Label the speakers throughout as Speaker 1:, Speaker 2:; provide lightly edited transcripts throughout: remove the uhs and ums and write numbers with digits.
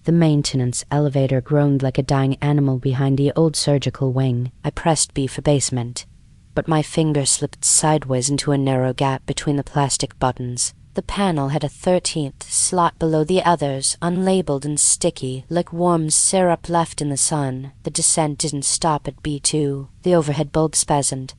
Speaker 1: The maintenance elevator groaned like a dying animal behind the old surgical wing. I pressed B for basement, but my finger slipped sideways into a narrow gap between the plastic buttons. The panel had a 13th slot below the others, unlabeled and sticky, like warm syrup left in the sun. The descent didn't stop at B2. The overhead bulb spasmed,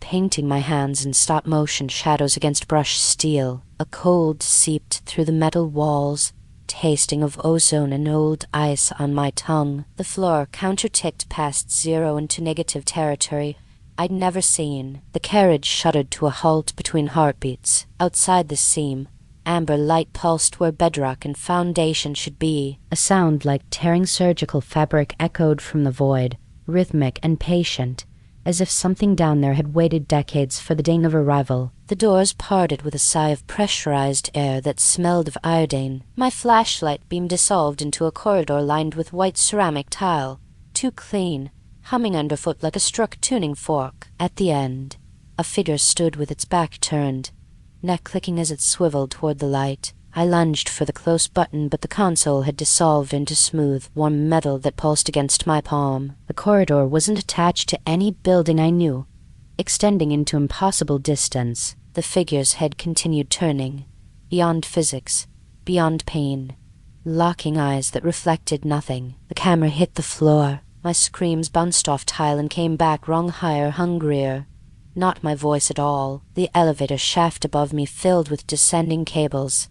Speaker 1: painting my hands in stop-motion shadows against brushed steel. A cold seeped through the metal walls, tasting of ozone and old ice on my tongue. The floor counter-ticked past zero into negative territory I'd never seen. The carriage shuddered to a halt between heartbeats. Outside the seam, amber light pulsed where bedrock and foundation should be. A sound like tearing surgical fabric echoed from the void, rhythmic and patient, as if something down there had waited decades for the ding of arrival. The doors parted with a sigh of pressurized air that smelled of iodine. My flashlight beam dissolved into a corridor lined with white ceramic tile, too clean, humming underfoot like a struck tuning fork. At the end, a figure stood with its back turned, neck clicking as it swiveled toward the light. I lunged for the close button, but the console had dissolved into smooth, warm metal that pulsed against my palm. The corridor wasn't attached to any building I knew, extending into impossible distance. The figure's head continued turning, beyond physics, beyond pain, locking eyes that reflected nothing. The camera hit the floor. My screams bounced off tile and came back rung higher, hungrier. Not my voice at all. The elevator shaft above me filled with descending cables.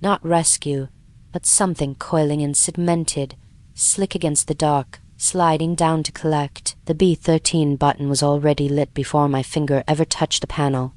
Speaker 1: Not rescue, but something coiling and segmented, slick against the dark, sliding down to collect. The B13 button was already lit before my finger ever touched the panel.